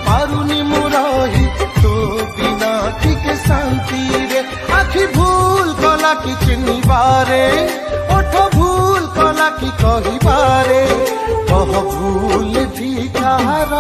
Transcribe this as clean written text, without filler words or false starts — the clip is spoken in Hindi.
पारुनी मु रही तो बिना टिके शांति रे आखि भूल कला कि चिन्हिबारे ओठ भूल कला कि कहिबारे कह भूल भी कहार